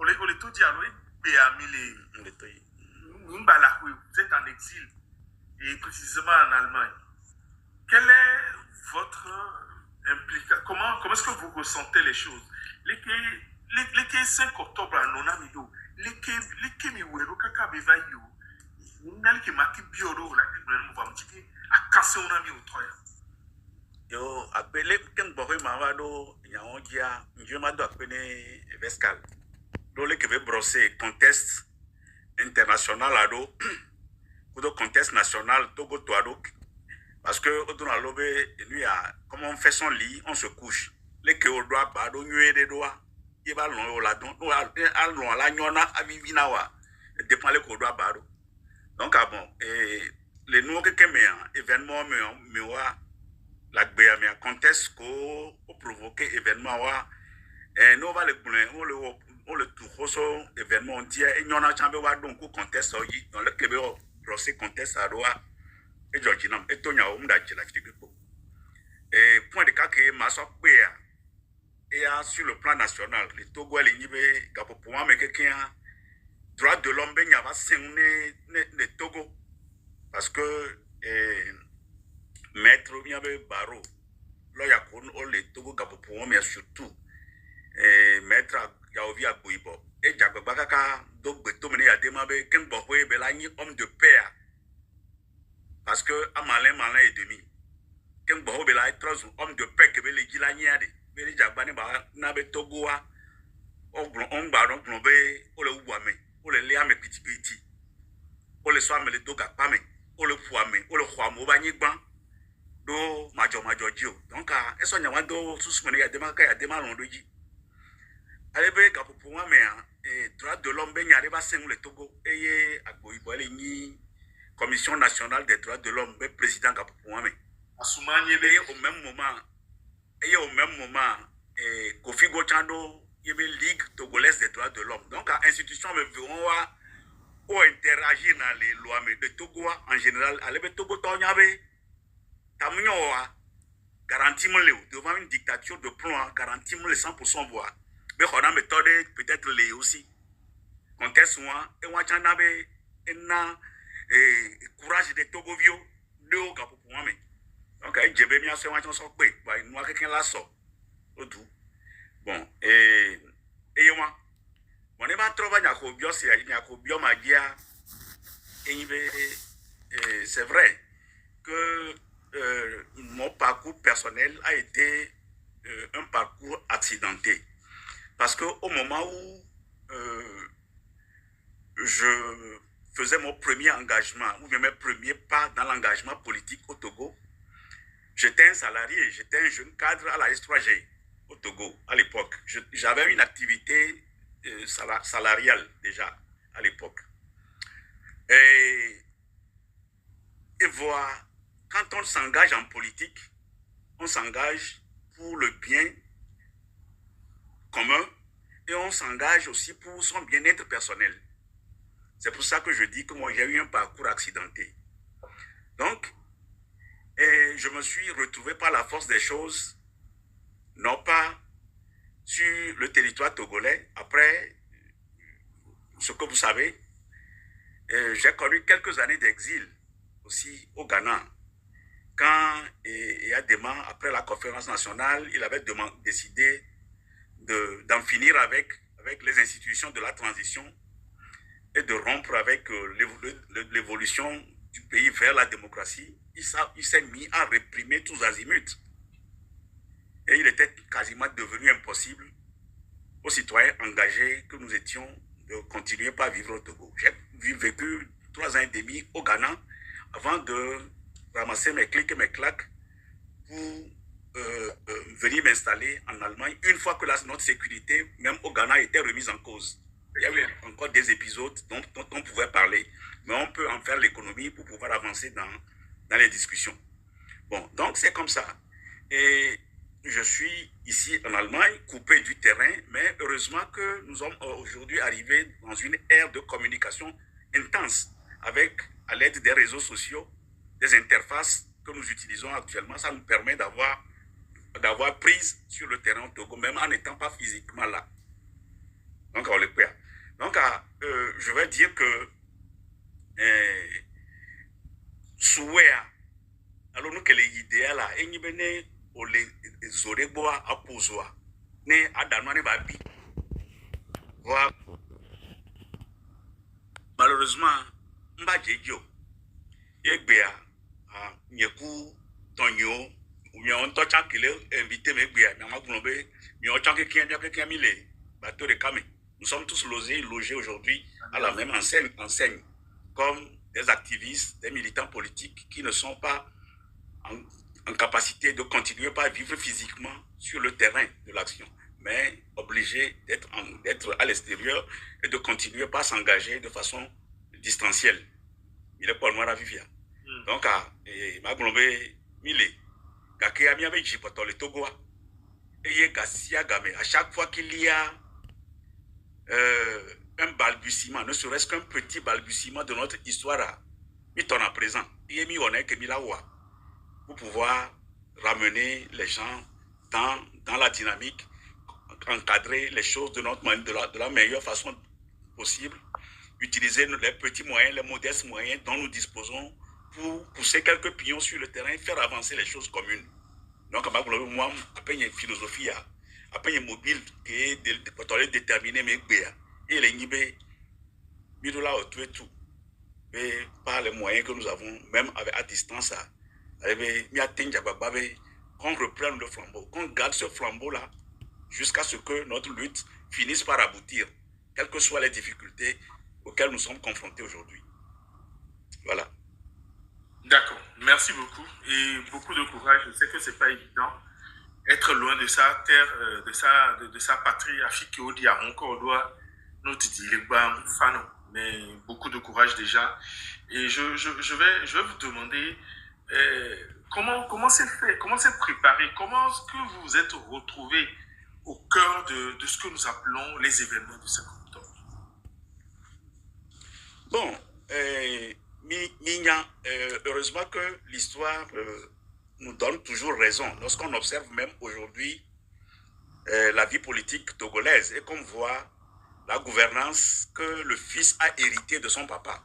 On les tout dit à nous, vous êtes en exil, et précisément en Allemagne. Quelle est votre implication? Comment est-ce que vous ressentez les choses? Les 5 octobre à Nonamido, les Kemiwero, Kakabevayo, Nal qui m'a bioro, la Bible, va me dire, à casser un ami au troya. Yo, appelé Kenbore Mavado, Yaongia, Njumado appelé Vescal. Donc, les qui veut brosser contest international à l'eau, ou de contest national, Togo Toado, parce que, au tournoi lobé, comme on fait son lit, on se couche. Les qui au droit, pas d'eau, nuée des doigts, il va l'on la don, nous allons à la nyona, à Vivinawa, dépend les cours droit, baro. Donc, ah bon, les nouveaux événements, mais la guerre, mais contest qu'on provoqué événement, et nous va on le tout so événement entier et nous on a chambre wa donc contest dans le Québec procès contest à droit et Georginam et Tonya on da la et point de cas que ma so et sur le plan national les Togo les nibe gapo pour moi mais quelqu'un droit de l'homme ben va ne Togo parce que maître bien Baro là ya kon on les Togo gapo pour moi mais surtout maître Yaovi Agboibo et Jacob Bakaka donc Betomene Yademabe Ken Bohwe Belani homme de paix parce que à malin et demi Ken Bohwe Belani homme de paix que Bele Gilaniade Bele Jabane Ba Nabe Togoa on baron plombe o le ouame o le léame petit petit o le soame le doga pame o le fuame o le huamo banigban do majo jio donc eso nyawando susumene Yadema londoji Alebe pour moi mais droit de l'homme ben arriba sen le Togo et Agboibo ni commission nationale des droits de l'homme ben président pour moi mais Assoumani au même moment Kofi Gochando il y ligue togolaise des droits de l'homme donc institution me verront ou interagir dans les lois mais de Togo en général alebe Togo tonyabe tamunyo garantit devant une dictature de plomb garantit le 100% voix. Mais on a méthode peut-être les aussi. Conteste moi et moi j'en avais un courage de Togovio de au cap pour moi mais donc j'ai bien sûr moi j'en sors pas moi quelqu'un là sort au tout bon et moi on est pas trop bien qu'au bio c'est il y a qu'au bio magia et c'est vrai que mon parcours personnel a été un parcours accidenté. Parce qu'au moment où je faisais mon premier engagement, ou bien mes premiers pas dans l'engagement politique au Togo, j'étais un salarié, j'étais un jeune cadre à la S3G au Togo à l'époque. J'avais une activité salariale déjà à l'époque. Et voilà, quand on s'engage en politique, on s'engage pour le bien commun et on s'engage aussi pour son bien-être personnel. C'est pour ça que je dis que moi j'ai eu un parcours accidenté. Donc, je me suis retrouvé par la force des choses, non pas sur le territoire togolais. Après, ce que vous savez, j'ai connu quelques années d'exil aussi au Ghana. Quand Yadema, après la conférence nationale, il avait décidé d'en finir avec les institutions de la transition et de rompre avec l'évolution du pays vers la démocratie, il s'est mis à réprimer tous azimuts. Et il était quasiment devenu impossible aux citoyens engagés que nous étions de continuer par vivre au Togo. J'ai vécu 3 ans et demi au Ghana avant de ramasser mes clics et mes claques pour venir m'installer en Allemagne une fois que notre sécurité, même au Ghana, était remise en cause. Il y avait encore des épisodes dont on pouvait parler, mais on peut en faire l'économie pour pouvoir avancer dans les discussions. Bon, donc c'est comme ça. Et je suis ici en Allemagne, coupé du terrain, mais heureusement que nous sommes aujourd'hui arrivés dans une ère de communication intense avec, à l'aide des réseaux sociaux, des interfaces que nous utilisons actuellement. Ça nous permet d'avoir prise sur le terrain au Togo, même en n'étant pas physiquement là. Donc, on le perd. je vais dire que souhait, alors nous que les idées là, et nous venons au les oreboa à posoa, ne adano ne babi. Voilà. Malheureusement, mba jejo, yegbea, nyeku tonyo, ou bien on t'a qu'il invité mes gbea, mais ma glombe, mais on t'a quelqu'un mille bateau de camé. Nous sommes tous logés aujourd'hui à la même enseigne, comme des activistes, des militants politiques qui ne sont pas en capacité de continuer à vivre physiquement sur le terrain de l'action, mais obligés d'être à l'extérieur et de continuer à s'engager de façon distancielle. Il est pas noir à vivre. Donc, ma glombe, mille, kake ami avec jipoto le Togo, et à chaque fois qu'il y a un balbutiement, ne serait-ce qu'un petit balbutiement de notre histoire, mis en présent, il est mis en que pour pouvoir ramener les gens dans la dynamique, encadrer les choses de la meilleure façon possible, utiliser les petits moyens, les modestes moyens dont nous disposons pour pousser quelques pions sur le terrain et faire avancer les choses communes. Donc, moi, après une philosophie, après une mobile qui est déterminée, mais et les nibé, là, tout. Mais par les moyens que nous avons, même à distance, qu'on reprenne le flambeau, qu'on garde ce flambeau-là jusqu'à ce que notre lutte finisse par aboutir, quelles que soient les difficultés auxquelles nous sommes confrontés aujourd'hui. Voilà. D'accord, merci beaucoup et beaucoup de courage. Je sais que c'est pas évident. Être loin de sa terre, de sa patrie, Afrique au dia encore doit nous dire mais beaucoup de courage déjà. Et je vais vous demander comment c'est fait, comment c'est préparé, comment est-ce que vous vous êtes retrouvé au cœur de ce que nous appelons les événements du 5 octobre. Bon, heureusement que l'histoire nous donne toujours raison. Lorsqu'on observe même aujourd'hui la vie politique togolaise et qu'on voit la gouvernance que le fils a hérité de son papa.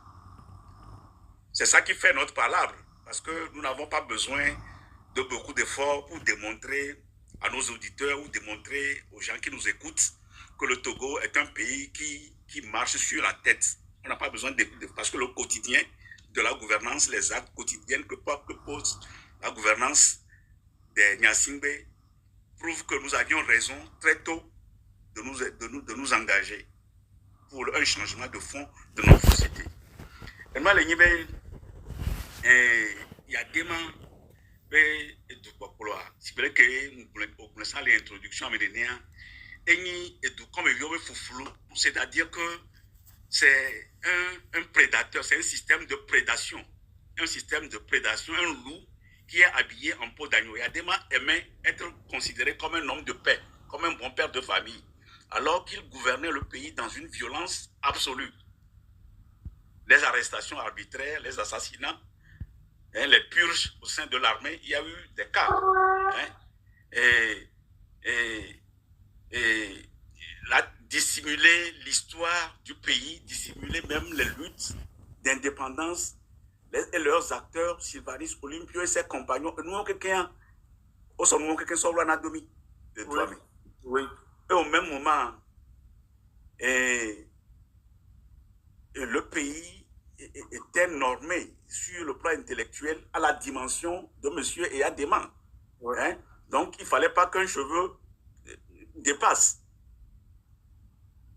C'est ça qui fait notre palabre, parce que nous n'avons pas besoin de beaucoup d'efforts pour démontrer à nos auditeurs ou démontrer aux gens qui nous écoutent que le Togo est un pays qui marche sur la tête. On n'a pas besoin parce que le quotidien de la gouvernance, les actes quotidiens que pose la gouvernance des Nyasingbe prouvent que nous avions raison très tôt de nous engager pour un changement de fond de notre société. Il y a des mains, si vous voulez que nous connaissons l'introduction amédénéenne, c'est-à-dire que c'est un prédateur, c'est un système de prédation. Un système de prédation, un loup qui est habillé en peau d'agneau. Yadema aimait être considéré comme un homme de paix, comme un bon père de famille, alors qu'il gouvernait le pays dans une violence absolue. Les arrestations arbitraires, les assassinats, les purges au sein de l'armée, il y a eu des cas. Dissimuler l'histoire du pays, dissimuler même les luttes d'indépendance et leurs acteurs, Sylvanus Olympio et ses compagnons. Nous, quelqu'un, sur l'anatomie de toi-même. Oui. Et au même moment, le pays était normé sur le plan intellectuel à la dimension de monsieur Eyadema. Ouais. Donc, il ne fallait pas qu'un cheveu dépasse.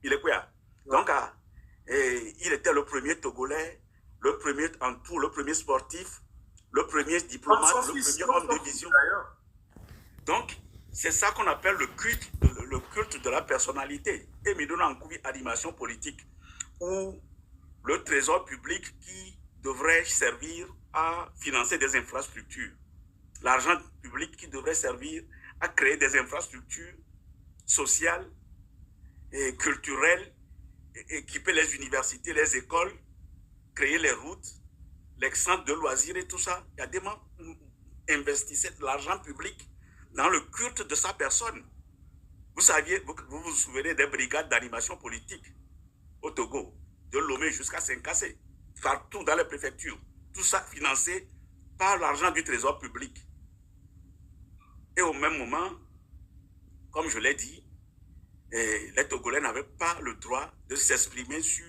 Il est quoi? Donc, il était le premier Togolais, le premier en tout, le premier sportif, le premier diplomate, le premier homme de vision. Donc, c'est ça qu'on appelle le culte de la personnalité. Et me donne en animation politique, où le trésor public qui devrait servir à financer des infrastructures, l'argent public qui devrait servir à créer des infrastructures sociales et culturelles, équiper les universités, les écoles, créer les routes, les centres de loisirs et tout ça. Il y a des gens qui investissaient de l'argent public dans le culte de sa personne. Vous saviez, vous vous souvenez des brigades d'animation politique au Togo. de Lomé jusqu'à Saint-Cassé, partout dans les préfectures. Tout ça financé par l'argent du trésor public. Et au même moment, comme je l'ai dit, les Togolais n'avaient pas le droit de s'exprimer sur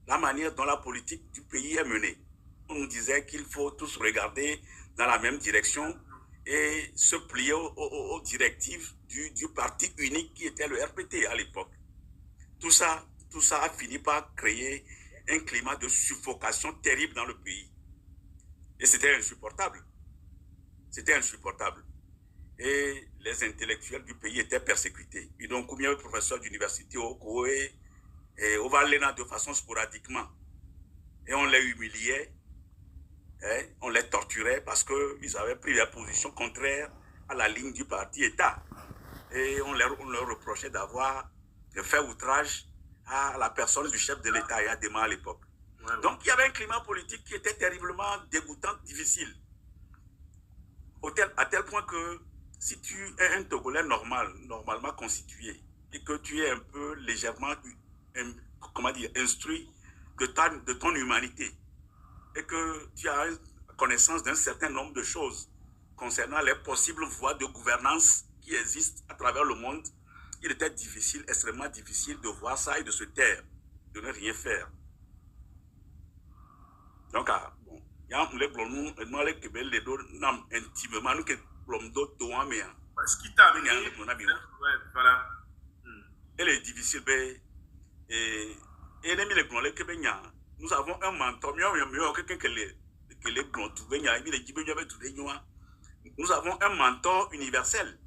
la manière dont la politique du pays est menée. On nous disait qu'il faut tous regarder dans la même direction et se plier aux directives du parti unique qui était le RPT à l'époque. Tout ça a fini par créer un climat de suffocation terrible dans le pays. Et c'était insupportable. C'était insupportable. Et les intellectuels du pays étaient persécutés. Et donc, combien de professeurs d'université au Koé et au Valena de façon sporadiquement. Et on les humiliait, on les torturait parce qu'ils avaient pris des positions contraires à la ligne du parti État. Et on leur reprochait d'avoir fait outrage à la personne du chef de l'État et à Dema à l'époque. Ouais. Donc, il y avait un climat politique qui était terriblement dégoûtant, difficile. À tel point que si tu es un Togolais normalement constitué, et que tu es un peu légèrement, instruit de ton humanité, et que tu as connaissance d'un certain nombre de choses concernant les possibles voies de gouvernance qui existent à travers le monde, il était difficile, extrêmement difficile de voir ça et de se taire, de ne rien faire. Donc, bon, il y a les blonds, les kebel, les deux, nam intimement, nous que blonds d'autres doigts, mais ce qui t'a amené, voilà. Elle est difficile, et les blonds, les kebel, nous avons un mentor, nous avons un mentor universel,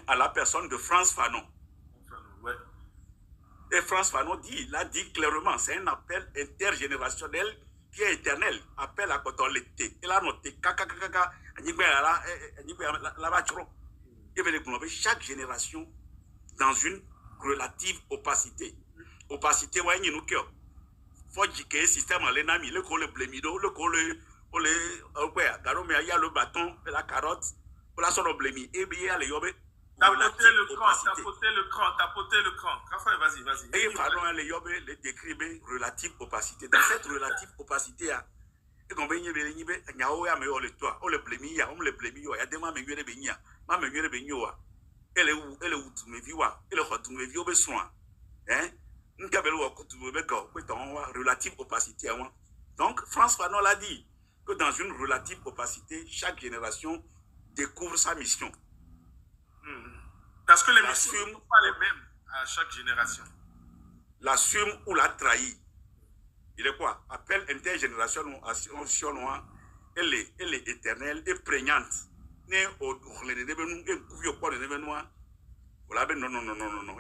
à la personne de Frantz Fanon. Ouais. Et Frantz Fanon l'a dit clairement, c'est un appel intergénérationnel qui est éternel. Appel à quand on l'était. Il a noté, chaque génération dans une relative opacité. Opacité, ouais, il faut que le système à l'ennemi, le col blémido, le col, il y a le bâton, la carotte, la son blémi, et bien, il y a le tapoter le cran. Raphaël, vas-y. Et pardon, les décrivent relative opacité. Dans cette relative opacité, il y a des gens qui ont le toit, on le blémi, il y a des gens qui relative opacité. Donc, Frantz Fanon l'a dit que dans une relative opacité, chaque génération découvre sa mission. Parce que les missions ne sont pas les mêmes à chaque génération. L'assume ou la trahit. Il est quoi? Appel intergénérationnel, elle est éternelle et prégnante. Non,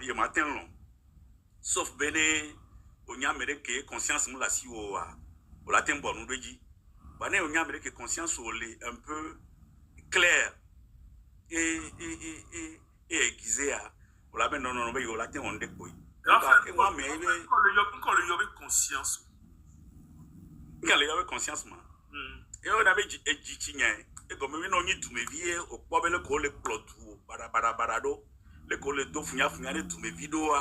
il matin long. Sauf Béné, on y a que conscience nous la si au la tembo nous dit. Bané on y a que conscience un peu claire et aiguisée à la ben non mais la ten on découvre. Quand le yob conscience. Quand le yob conscience ma. Et on avait dit et comme on y tout me vie au pobe le col le clotou barado le col do funya tout me vidéo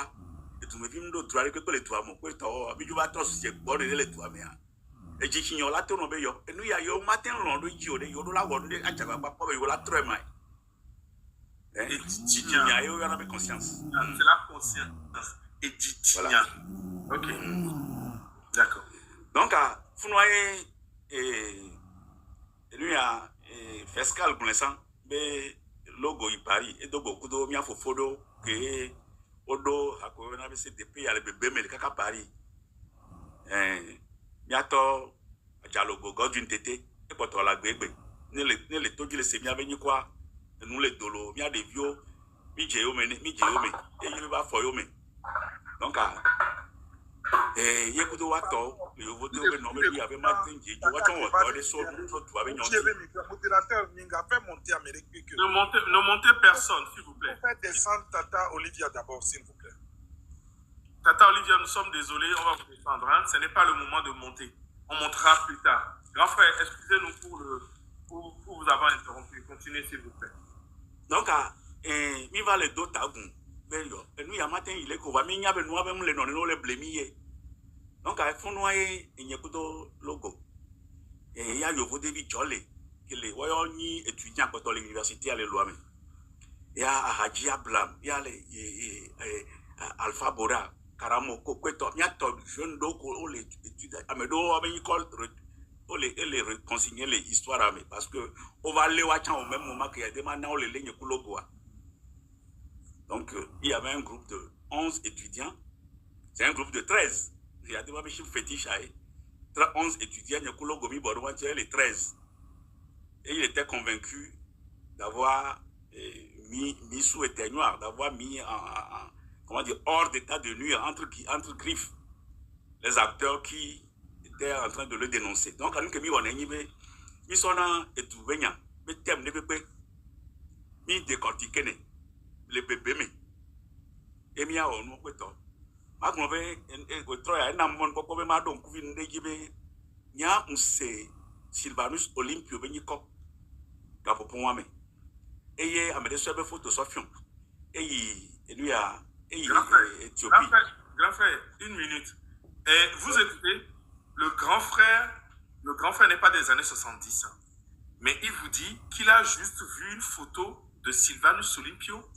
et tout me vindo troire que le toit mon quoi bi va tos c'est bon le toit mais et jicignon la tono be yo et nous ya yo matin long do ji o de yo do la won de achaga pa yo la très mal. Et Ditinia, il y a la conscience. C'est la conscience. Et Ditinia. Voilà. Ok. D'accord. Donc, Founoye lui a Fescal connaissant, mais logo il Paris et donc beaucoup de mia fofodo que odo à quoi on avait ces depuis à le bébé mais le caca Paris. Miato dialogue godune tété et pour la bébé. Ne le taux de c'est bien venu quoi. Nous les dolos, il y a des vieux, et il va faire. Donc, il y a beaucoup de watons, il y a beaucoup de noms, il y avait matin, il y a des choses, ne montez personne, s'il vous plaît. Faites descendre Tata Olivia d'abord, s'il vous plaît. Tata Olivia, nous sommes désolés, on va vous défendre. Hein? Ce n'est pas le moment de monter. On montera plus tard. Grand frère, excusez-nous pour vous avoir interrompu. Continuez, s'il vous plaît. Donc, il va le dos tabou. Et nous, il y a matin, il est qu'on va m'y avoir nous le non le blémier. Donc, à fond, il y a un logo. Et il y a le David Jolle, qui est le étudiant à l'université à l'Eloame. Il y a Hadji Ablam, il y a Alpha Bora, Karamoko, Kweto, il y a des jeunes qui les étudiants. Les reconsigner les histoires, parce que on va aller au même moment qu'il y a des maintenant les lignes pour le bois. Donc, il y avait un groupe de 11 étudiants. C'est un groupe de 13. Il y a des chiffres fétiches. 11 étudiants, il y a les 13. Et il était convaincu d'avoir mis sous éteignoir, d'avoir mis comment dire, hors d'état de nuire, entre griffes, les acteurs qui étaient en train de le dénoncer. Donc, quand on a mis, ils sont là et tout, mais thème ne peut pas, ils décortiquent les bébés. Et il y a un autre temps. Ma grande il y a un Sylvanus Olympio Beniko. Et il y a des photos Sofion. Et il y a Éthiopie. Grand frère, une minute. Et vous écoutez, le grand frère n'est pas des années 70. Mais il vous dit qu'il a juste vu une photo de Sylvanus Olympio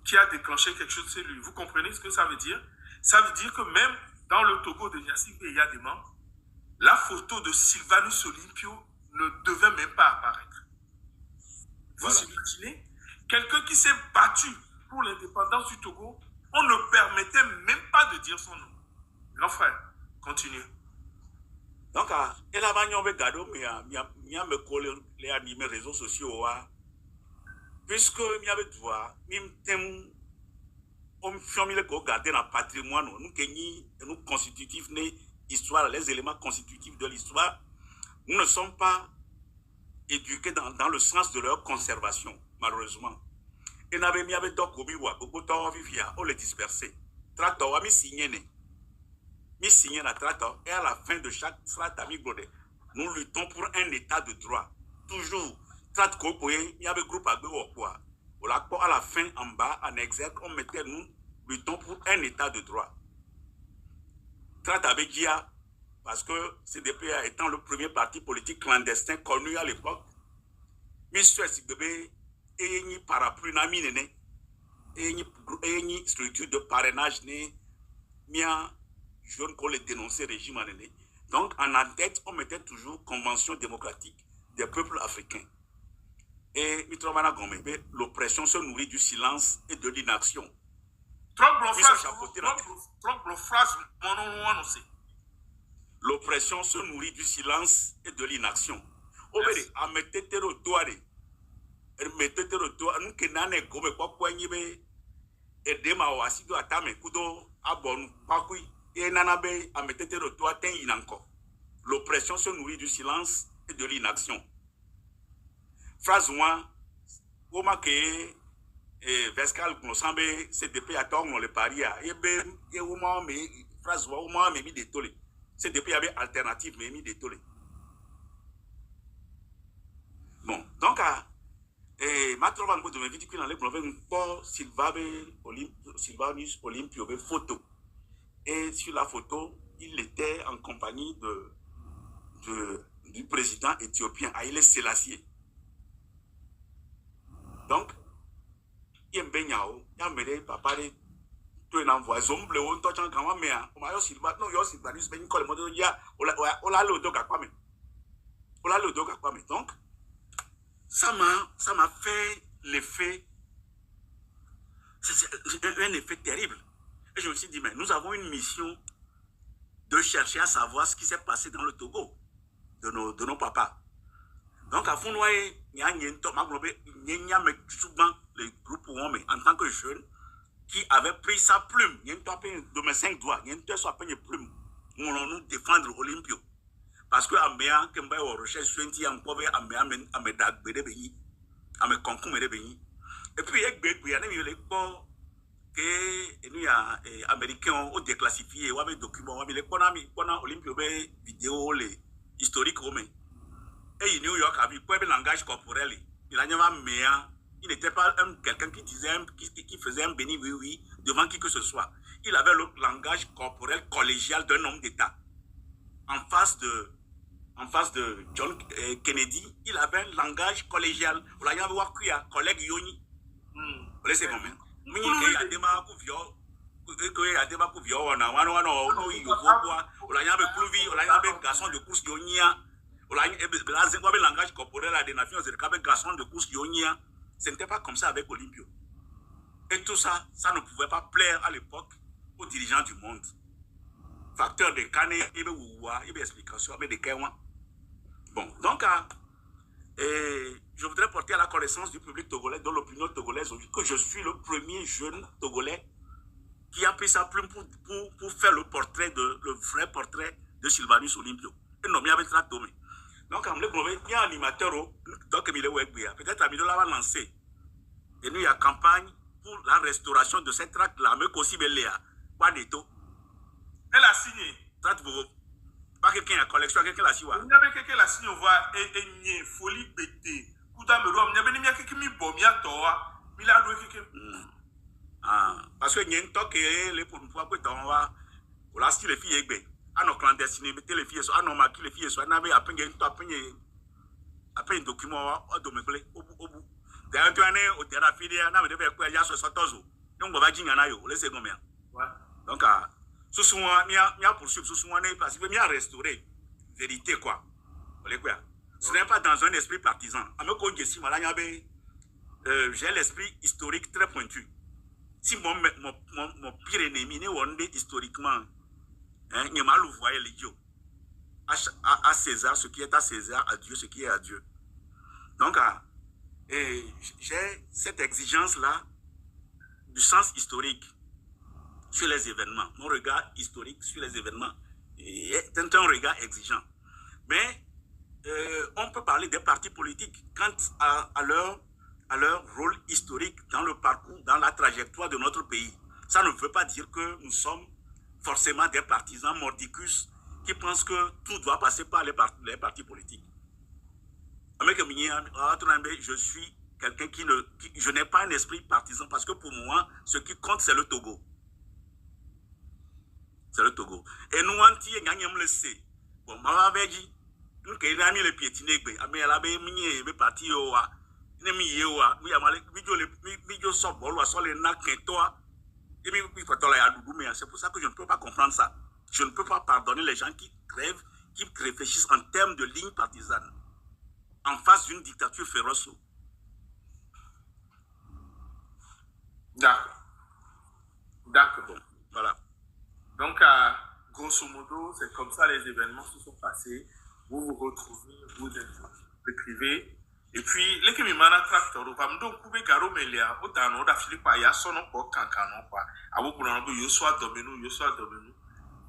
qui a déclenché quelque chose chez lui. Vous comprenez ce que ça veut dire? Ça veut dire que même dans le Togo de Yassine et Yadema, la photo de Sylvanus Olympio ne devait même pas apparaître. Vous imaginez? Quelqu'un qui s'est battu pour l'indépendance du Togo, on ne permettait même pas de dire son nom. Grand frère, continuez. Donc, et là, on va garder, mais me coller les animés réseaux sociaux, puisque il y avait droit, on fait garder dans le patrimoine, nous constitutifs, l'histoire, les éléments constitutifs de l'histoire, nous ne sommes pas éduqués dans le sens de leur conservation, malheureusement. Et nous avons on les dispersé. Trato, mi signé la trato, et à la fin de chaque strata, nous luttons pour un état de droit. Toujours. Traite il y avait groupe à quoi. À la fin, en bas, en exergue, on mettait nous luttons pour un état de droit. Traite avec Gia, parce que CDP étant le premier parti politique clandestin connu à l'époque, Monsieur Sibébé, et une parapluie n'a mis et une structure de parrainage mia jeune qu'on les dénonçait régime en année. Donc en tête, on mettait toujours Convention démocratique des peuples africains. Et l'oppression se nourrit du silence et de l'inaction. L'oppression se nourrit du silence et de l'inaction. L'oppression se nourrit du silence et de l'inaction. Phrase 1, comment que Vescal Knossambe CDP a tort le paria et phrase 1 mais mis des tolés. CDP avait alternative mais mis des tolés. Bon, donc ma trouve de me dit que dans les provinces pour Sylvanus Olympio photo. Et sur la photo, il était en compagnie du président éthiopien Haïlé Sélassié. Donc, il y a un beignet, il y a un médaille, papa, tu es envoyé, zomble, on touche en grand mais on m'a aussi dit, non, il y a aussi une colle, il y a, on a le dog à quoi, mais on a le dog à quoi, mais donc, ça m'a fait l'effet, c'est un effet terrible. Et je me suis dit, mais nous avons une mission de chercher à savoir ce qui s'est passé dans le Togo, de nos papas. Donc, à fond, il y a souvent les groupes en tant que jeunes qui avaient pris sa plume. Il y a de mes 5 doigts, il y a une plume. Nous défendre Olympio. Parce que Ambéa, qui m'a recherché sur un petit emploi, Ambéa, à me dagber à me concombre. Et puis, il y a des gens que nous, Américains, ont déclassifié, ou des documents, mais les Olympio, vidéo, les historiques, et New York avait un langage corporel. Il n'était pas quelqu'un qui disait, qui faisait un béni oui oui devant qui que ce soit. Il avait le langage corporel collégial d'un homme d'État. En face de John Kennedy, il avait un langage collégial. Vous l'avez vu, collègue Yoni. Vous laissez combien? Garçon de course Yonia. Le langage corporel des nations, garçon de course Yonia. Ce n'était pas comme ça avec Olympio. Et tout ça, ça ne pouvait pas plaire à l'époque aux dirigeants du monde. Facteur de Kane, il y a des explications, mais de Kewan. Bon, donc, je voudrais porter à la connaissance du public togolais, dans l'opinion togolaise, que je suis le premier jeune togolais qui a pris sa plume pour faire le vrai portrait de Sylvanus Olympio. Et non, il y avait Tomé. Donc, il y a un animateur, donc peut-être Amido l'a lancé. Et nous, il y a campagne pour la restauration de cette tract-là, mais aussi Beléa. Waneto. Elle a signé. Pas quelqu'un a collection, quelqu'un l'a signé. Il y avait quelqu'un qui l'a signé, on voit, et une folie bêtée. Kouta me roule, il y avait quelqu'un qui m'a bon, il y a toi, il a loué quelqu'un. Parce que il y a un toque, les pour nous voir que t'en vas, on l'a signé les filles, à nos clandestines, mettez les filles, à nos maquis, les filles, à n'avait après un document, au domaine, au bout. D'ailleurs, tu en es au terrain filié, on avait fait quoi, il y a 60 ans. Donc, on va dire, on laisse combien. Donc, souvent, il y a poursuivre, souvent, parce qu'il y a restaurer vérité, quoi. Ce n'est pas dans un esprit partisan. J'ai l'esprit historique très pointu. Si mon pire ennemi n'est historiquement, il m'a voyé l'idiot. À César, ce qui est à César, à Dieu, ce qui est à Dieu. Donc, j'ai cette exigence-là du sens historique sur les événements. Mon regard historique sur les événements est un regard exigeant. Mais on peut parler des partis politiques quant à leur rôle historique dans le parcours, dans la trajectoire de notre pays. Ça ne veut pas dire que nous sommes forcément des partisans mordicus qui pensent que tout doit passer par les partis politiques. Je suis quelqu'un je n'ai pas un esprit partisan parce que pour moi, ce qui compte, c'est le Togo. C'est le Togo. Et nous, on le sait. Bon, ma dit, nous, qui avons mis les piétinés, mais elle avait mis les partis, c'est pour ça que je ne peux pas comprendre ça. Je ne peux pas pardonner les gens qui crèvent, qui réfléchissent en termes de ligne partisane en face d'une dictature féroce. D'accord. D'accord. Bon, voilà. Donc, grosso modo, c'est comme ça les événements se sont passés. Vous vous retrouvez, vous écrivez. Et puis, les qui me manent tracteur, on va me donner couper garo melia, autant on a fini par y a son nom cancano quoi. À vous pour l'enlever, yo soit dominou.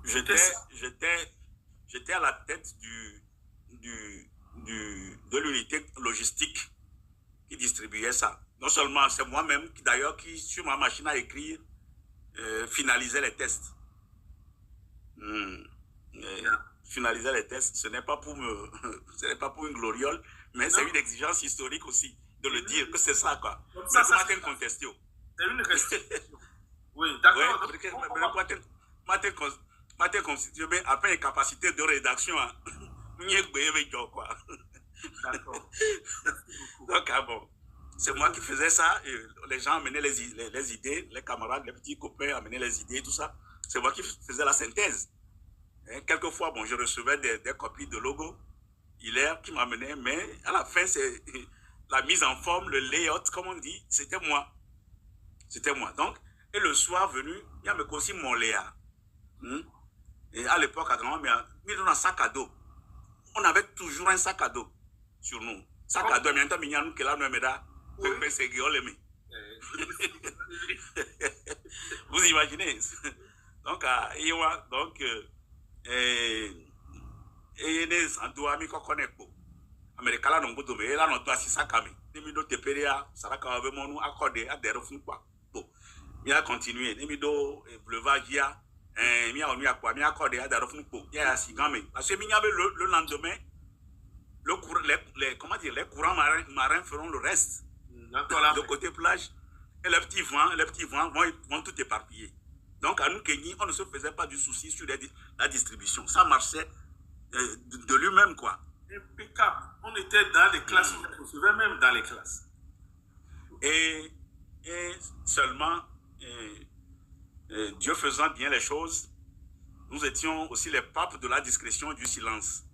J'étais à la tête de l'unité logistique qui distribuait ça. Non seulement c'est moi-même qui sur ma machine à écrire finalisait les tests. Finaliser les tests, ce n'est pas pour une gloriole, mais c'est une exigence historique aussi de le dire que c'est ça quoi. Ça, c'est une contestation. C'est une restriction. Oui, d'accord. Matin constitué après une capacité de rédaction, quoi. D'accord. Donc bon, c'est moi qui faisais ça et les gens amenaient les idées, les camarades, les petits copains amenaient les idées, tout ça. C'est moi qui faisais la synthèse. Quelquefois, bon, je recevais des copies de logo, Hilaire qui m'amenait, mais à la fin, c'est la mise en forme, le layout, comme on dit, c'était moi. C'était moi. Donc, et le soir venu, il y a aussi mon Léa. Et à l'époque, à grand-mère, mis dans un sac à dos. On avait toujours un sac à dos sur nous. Sac à dos, mais maintenant, il y a nous qui là, nous vous imaginez? Donc, les endroits mi kokoneko amerikala no bodo me la no to asisa kame nimi do teperia saraka ave monu accordé à des refus quoi bon mi a continuer nimi do boulevard via mi a onu akwa mi accordé à des refus quoi ya asigame parce que mi avait le lendemain les courants marins feront le reste de côté plage et les petits vents vont tout éparpiller. Donc, à nous, Kenny, on ne se faisait pas du souci sur la distribution. Ça marchait de lui-même, quoi. Impeccable. On était dans les classes, on recevait même dans les classes. Et seulement, Dieu faisant bien les choses, nous étions aussi les papes de la discrétion et du silence.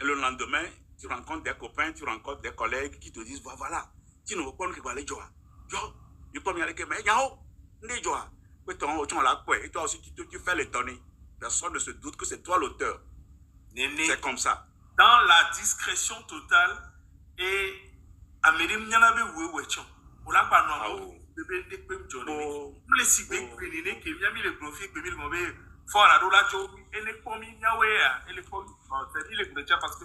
Et le lendemain, tu rencontres des copains, tu rencontres des collègues qui te disent, voilà, tu ne veux pas nous aller jouer. Et toi aussi, tu fais l'étonner. Personne ne se doute que c'est toi l'auteur. C'est comme ça. Dans la discrétion totale, et Amérim Nyanabe Wewechon, on l'a pas nommé, bébé de Pem Johnny. Les Sibé, Péliné, qui vient mis le profil, Pémil Mobé, Fort à Dola Jo, et les pommes Yawea, et les pommes, c'est les Gretcha parce que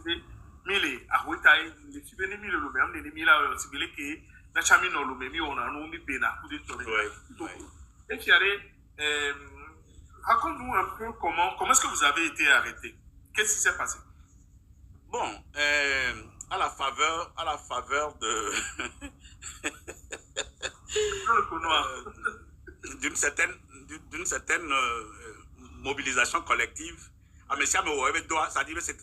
Mille, à Witaï, les Sibéné Mille, le même, les Mila, Sibélé, qui n'a jamais non le même, on a nommé Béna, ou des Torres. Et Fiaré, raconte-nous un peu comment est-ce que vous avez été arrêté? Qu'est-ce qui s'est passé? Bon, à la faveur de d'une certaine mobilisation collective,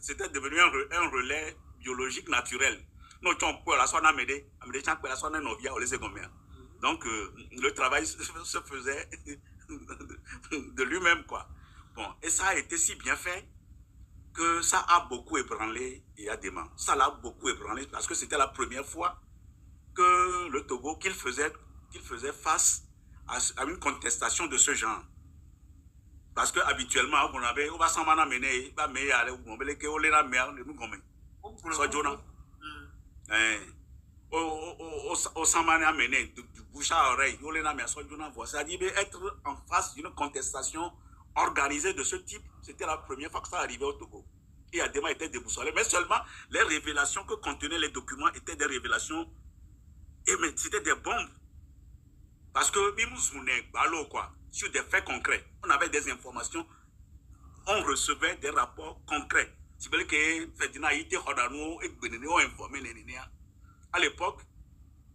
c'était devenu un relais biologique naturel. Donc, le travail se faisait de lui-même, quoi. Bon, et ça a été si bien fait que ça a beaucoup ébranlé Yadema. Ça l'a beaucoup ébranlé parce que c'était la première fois que le Togo, qu'il faisait face à une contestation de ce genre. Parce que habituellement, on va s'en mener, au Samana amené du bouche à oreille, c'est-à-dire être en face d'une contestation organisée de ce type, c'était la première fois que ça arrivait au Togo. Et Adema était déboussolé, mais seulement les révélations que contenaient les documents étaient des révélations, et c'était des bombes. Parce que sur des faits concrets, on avait des informations, on recevait des rapports concrets. C'est vrai que Ferdinand Ité Hodano et Benene ont informé Nénénéa. À l'époque,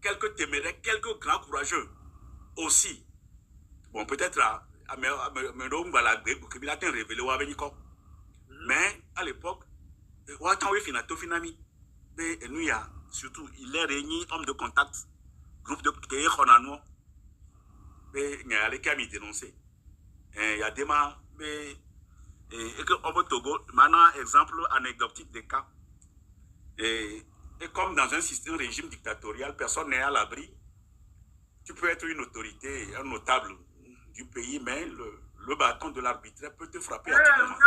quelques téméraires, quelques grands courageux aussi. Bon, peut-être mais à l'époque, surtout, il est réuni homme de contact, groupe de Kéhonano, il y a les qui dénoncé. Il y a des mains, et que au Togo, maintenant, exemple anecdotique des cas. Et comme dans un régime dictatorial, personne n'est à l'abri. Tu peux être une autorité, un notable du pays, mais le bâton de l'arbitraire peut te frapper à tout moment.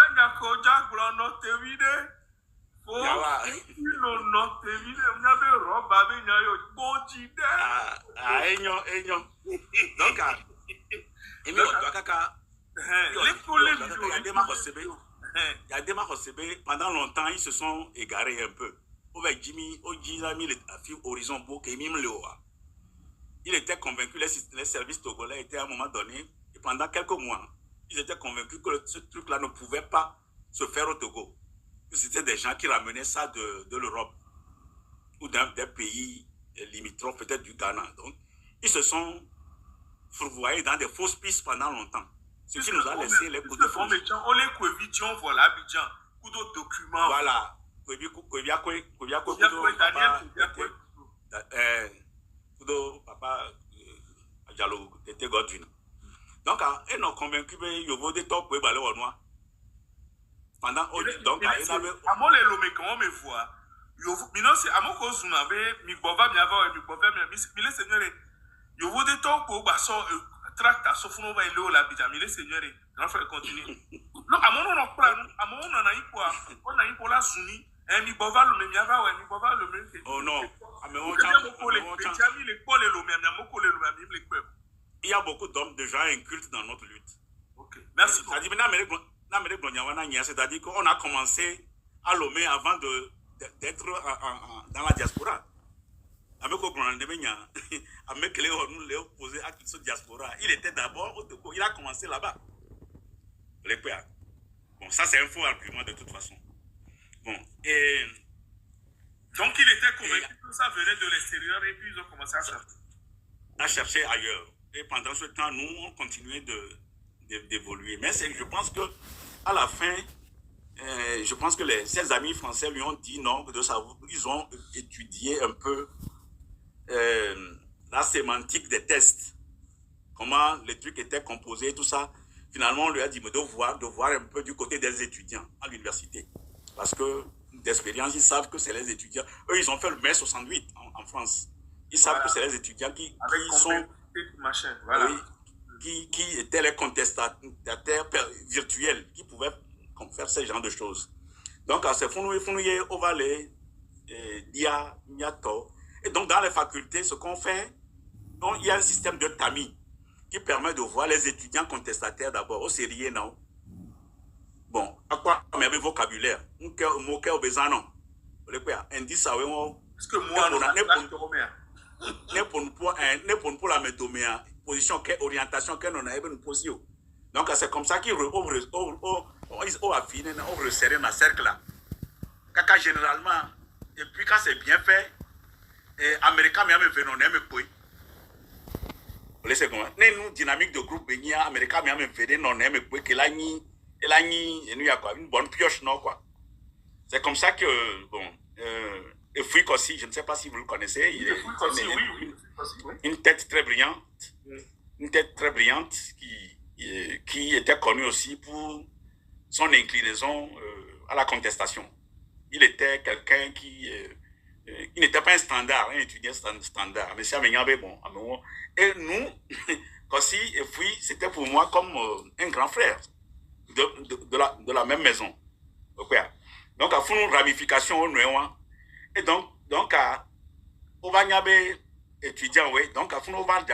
Donc, pendant longtemps, ils se sont égarés un peu. Il était convaincu, les services togolais étaient à un moment donné, et pendant quelques mois, ils étaient convaincus que ce truc-là ne pouvait pas se faire au Togo. C'était des gens qui ramenaient ça de l'Europe ou des pays limitrophes, peut-être du Ghana. Donc, ils se sont fourvoyés dans des fausses pistes pendant longtemps. Ce qui nous a laissé les coups de fond. On les coévitions, voilà, Abidjan, coup de documents. Voilà. Papa Diallo était Godwin. Donc, ils ont convaincu que il y avait des top pour aller au noir. Pendant donc, il avait. À moi, les lomés, comment me voit? Maintenant, c'est à mon cause, on avait mi bova, mi avant, mi bova, mi les seigneurs. Il y avait des top pour basso, tracta, sauf nous va aller au labidja, mi les seigneurs. On va continuer. Non, à mon on a quoi? À mon on a eu quoi? On a eu pour la Zuni. Mi bova, le même, mi avant, mi bova, le même. Oh non. Il y a beaucoup d'hommes de gens incultes dans notre lutte. Okay. Merci. C'est-à-dire qu'on a commencé à Lomé avant d'être dans la diaspora. Il était d'abord au Togo. Il a commencé là-bas. Bon, ça c'est un faux argument de toute façon. Bon, et... Donc il était convaincu que ça venait de l'extérieur et puis ils ont commencé à sortir. à chercher ailleurs. Et pendant ce temps, nous, on continuait d'évoluer. Mais je pense que à la fin, je pense que ses amis français lui ont dit non, ils ont étudié un peu la sémantique des tests, comment les trucs étaient composés, tout ça. Finalement, on lui a dit de voir un peu du côté des étudiants à l'université. Parce que d'expérience, ils savent que c'est les étudiants. Eux, ils ont fait le mai 68 en France. Ils savent que c'est les étudiants qui sont... Machin, voilà. Oui, qui étaient les contestataires virtuels, qui pouvaient faire ce genre de choses. Donc, c'est Founouye, Ovale, Dia, Niato. Et donc, dans les facultés, ce qu'on fait, donc, il y a un système de tamis qui permet de voir les étudiants contestataires d'abord. Au sérieux, non? Bon, à quoi on a un vocabulaire? Un mot qui est obéissant, non? Indice, ça, parce que moi, on a ne pour la métomia, position, orientation, que nous avons une position. Donc, c'est comme ça qu'ils affinent, on resserre dans le cercle là. Quand généralement, et puis quand c'est bien fait, les Américains même venons, même quoi. Vous laissez comment? Nous, dynamique de groupe, les Américains même venons, non, même quoi, que là, il y a quoi, une bonne pioche, non, quoi. C'est comme ça que, bon, et Fouic aussi, je ne sais pas si vous le connaissez. Une tête très brillante. Une tête très brillante qui était connue aussi pour son inclinaison à la contestation. Il était quelqu'un qui n'était pas un standard, un étudiant standard. Mais c'est bon. Et nous, aussi, et puis, c'était pour moi comme un grand frère de la même maison. Donc, à fond, une ramification au Nouéouan. Et donc on va y avoir étudiants, oui. Donc, à fond, on va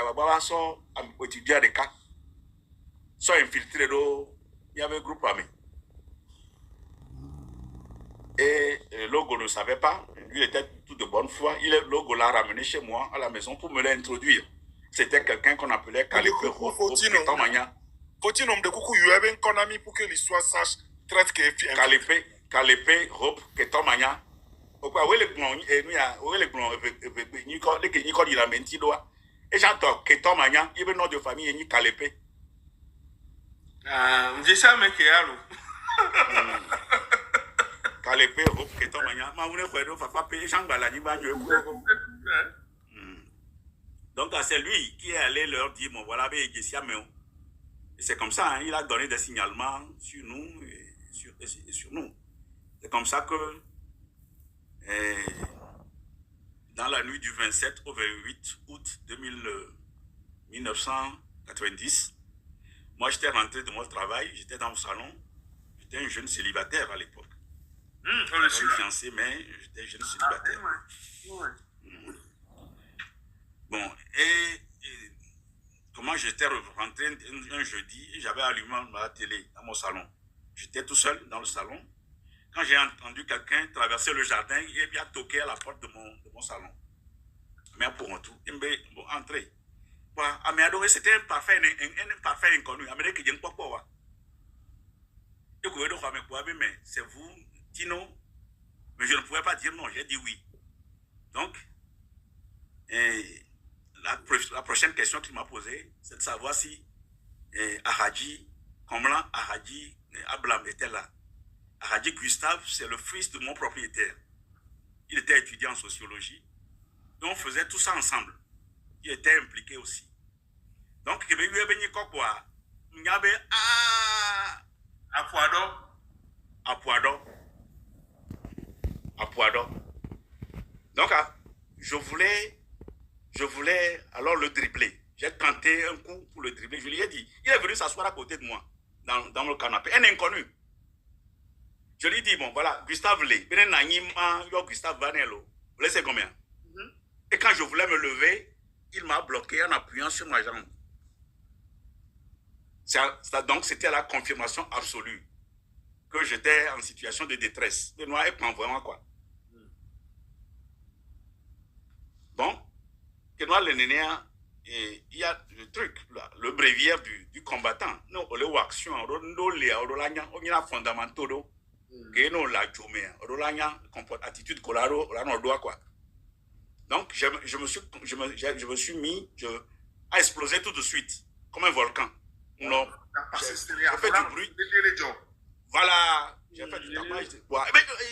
étudiants des cas. Soit infiltrés, il y avait un groupe armé. Et le logo ne savait pas. Lui, il était tout de bonne foi. Le logo l'a ramené chez moi à la maison pour me l'introduire. C'était quelqu'un qu'on appelait Calipé. Faut-il nommer de coucou, il y avait un konami pour que l'histoire sache traite que Calipé, Hope, Ketomania. Et j'entends Ketomania, il y avait nom de famille et Calipé. Je sais, mais qu'il y a Calipé, Hope, Ketomania. Donc, c'est lui qui est allé leur dire, bon, voilà, et c'est comme ça, hein, il a donné des signalements sur nous et sur nous. C'est comme ça que, dans la nuit du 27 au 28 août 1990, moi, j'étais rentré de mon travail, j'étais dans mon salon, j'étais un jeune célibataire à l'époque. Je suis fiancé, mais j'étais jeune célibataire. Bon, et comment j'étais rentré un jeudi, et j'avais allumé ma télé dans mon salon. J'étais tout seul dans le salon. Quand j'ai entendu quelqu'un traverser le jardin, il a toqué à la porte de mon salon. Mais pour un tout, il m'a entré. C'était un parfait inconnu. Mais c'est vous, Tino. Mais je ne pouvais pas dire non, j'ai dit oui. Donc, la prochaine question qu'il m'a posée, c'est de savoir si Ahadji, Komlan Ahadji Ablam était là. Ahadji Gustave, c'est le fils de mon propriétaire. Il était étudiant en sociologie. Et on faisait tout ça ensemble. Il était impliqué aussi. Donc, il y avait quoi? Il y avait Apuado. Donc, je voulais alors le dribbler. J'ai tenté un coup pour le dribbler. Je lui ai dit, il est venu s'asseoir à côté de moi, dans le canapé. Un inconnu. Je lui ai dit, bon, voilà, Gustave Lé. Gustave Vanello. Vous laissez combien? Et quand je voulais me lever, il m'a bloqué en appuyant sur ma jambe. Donc, c'était la confirmation absolue que j'étais en situation de détresse. De noir et pas vraiment quoi. Bon, que noir le nénéa, il y a le truc, là, le bréviaire du combattant. Non, on le action, on y a fondamentaux, que non la jomé, on attitude colaro, on doit quoi. Donc, je me suis mis, a explosé tout de suite, comme un volcan. Non, j'ai fait du bruit. Voilà, j'ai fait du tapage.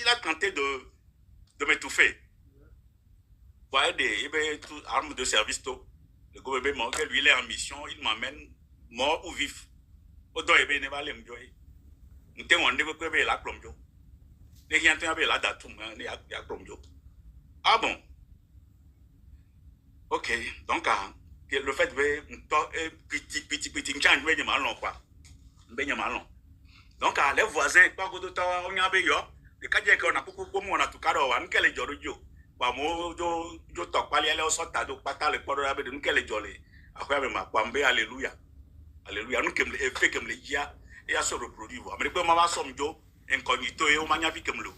Il a tenté de m'étouffer. Vous voyez, des armes de service, le gouvernement, lui, il est en mission, il m'amène mort ou vif. Autant il ne va pas me jouer. Nous avons la plombo. Les gens ont la datum, la plombo. Ah bon? Ok, donc, le fait de petit, donc, les voisins, pas que d'autres, on y a eu, les cas qu'on a beaucoup comme on a tout carré, on a les jolis. Je t'en parle, elle est au sorta de pata, le port de nous qu'elle est jolie. Après, ma pambe, alléluia. Alléluia, nous qui me fait comme les dia et à se reproduire. Mais comme maman somme jo, incognito et au magnavi comme l'eau.